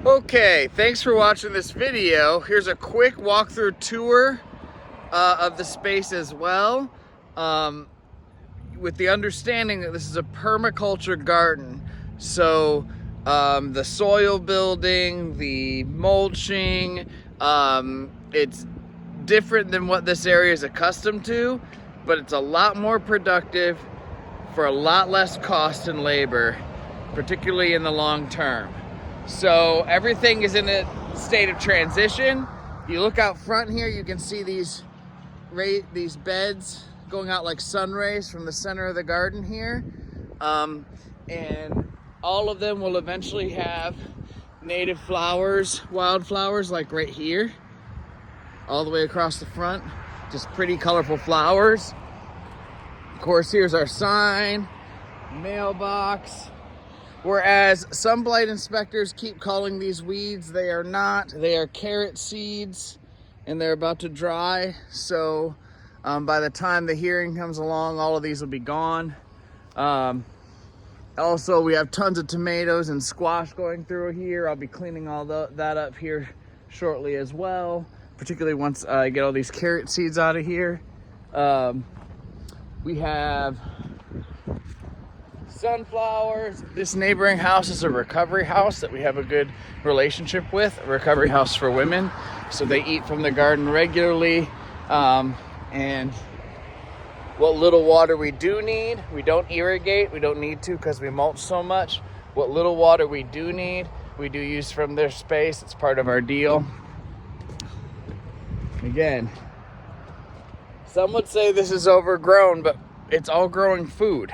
Okay, thanks for watching this video. Here's a quick walkthrough tour of the space as well, with the understanding that this is a permaculture garden. So the soil building, the mulching, it's different than what this area is accustomed to, but it's a lot more productive for a lot less cost and labor, particularly in the long term. So everything is in a state of transition. You look out front here, you can see these beds going out like sun rays from the center of the garden here. And all of them will eventually have native flowers, wildflowers, like right here, all the way across the front. Just pretty colorful flowers. Of course, here's our sign, mailbox. Whereas some blight inspectors keep calling these weeds, they are not. They are carrot seeds, and they're about to dry. So by the time the hearing comes along, all of these will be gone. Also, we have tons of tomatoes and squash going through here. I'll be cleaning all that up here shortly as well, particularly once I get all these carrot seeds out of here. We have sunflowers. This neighboring house is a recovery house that we have a good relationship with, a recovery house for women. So they eat from the garden regularly. And what little water we do need, we don't irrigate. We don't need to because we mulch so much. What little water we do need, we do use from their space. It's part of our deal. Again, some would say this is overgrown, but it's all growing food.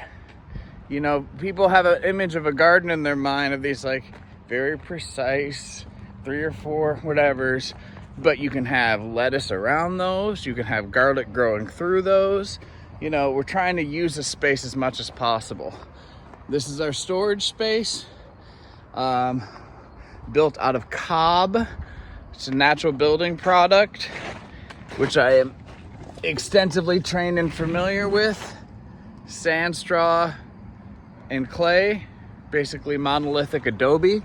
You know, people have an image of a garden in their mind of these like very precise 3 or 4 whatevers, but you can have lettuce around those, you can have garlic growing through those. You know, we're trying to use the space as much as possible. This is our storage space, built out of cob. It's a natural building product, which I am extensively trained and familiar with. Sand, straw, and clay, basically monolithic adobe.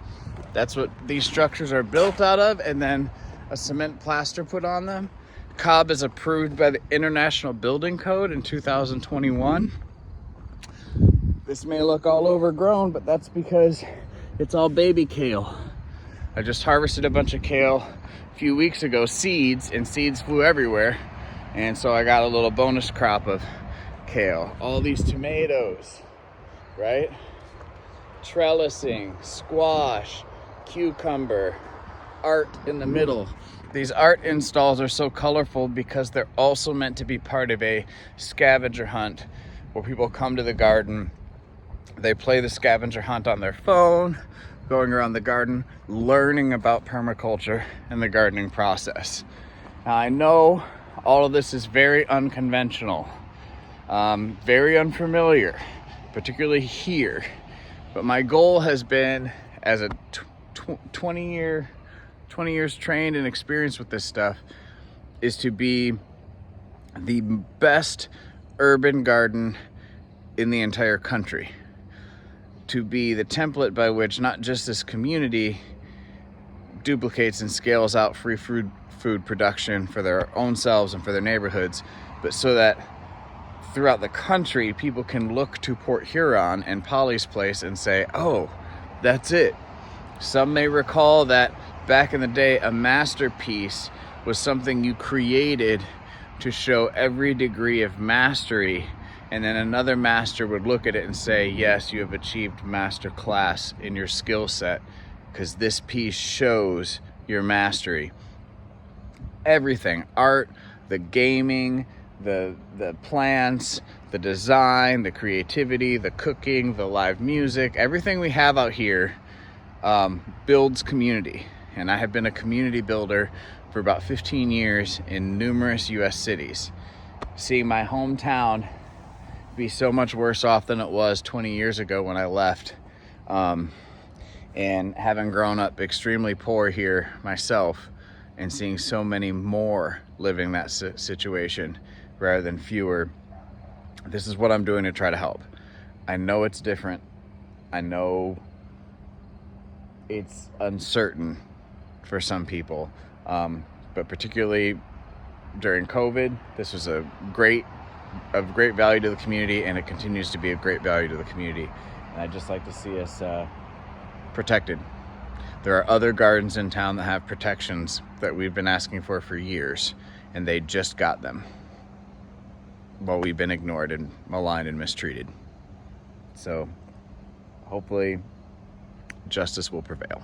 That's what these structures are built out of, and then a cement plaster put on them. Cob is approved by the International Building Code in 2021. This may look all overgrown, but that's because it's all baby kale. I just harvested a bunch of kale a few weeks ago, seeds, and seeds flew everywhere. And so I got a little bonus crop of kale. All these tomatoes, right? Trellising, squash, cucumber, art in the middle. These art installs are so colorful because they're also meant to be part of a scavenger hunt where people come to the garden. They play the scavenger hunt on their phone, going around the garden, learning about permaculture and the gardening process. Now, I know all of this is very unconventional, very unfamiliar, particularly here. But my goal has been, as a 20 years trained and experienced with this stuff, is to be the best urban garden in the entire country. To be the template by which not just this community duplicates and scales out free food production for their own selves and for their neighborhoods, but so that throughout the country, people can look to Port Huron and Polly's place and say, oh, that's it. Some may recall that back in the day, a masterpiece was something you created to show every degree of mastery, and then another master would look at it and say, yes, you have achieved master class in your skill set because this piece shows your mastery. Everything, art, the gaming, the plants, the design, the creativity, the cooking, the live music, everything we have out here builds community. And I have been a community builder for about 15 years in numerous US cities. Seeing my hometown be so much worse off than it was 20 years ago when I left, and having grown up extremely poor here myself, and seeing so many more living that situation rather than fewer, this is what I'm doing to try to help. I know it's different. I know it's uncertain for some people, but particularly during COVID, this was of great value to the community, and it continues to be of great value to the community. And I'd just like to see us protected. There are other gardens in town that have protections that we've been asking for years, and they just got them while we've been ignored and maligned and mistreated. So hopefully justice will prevail.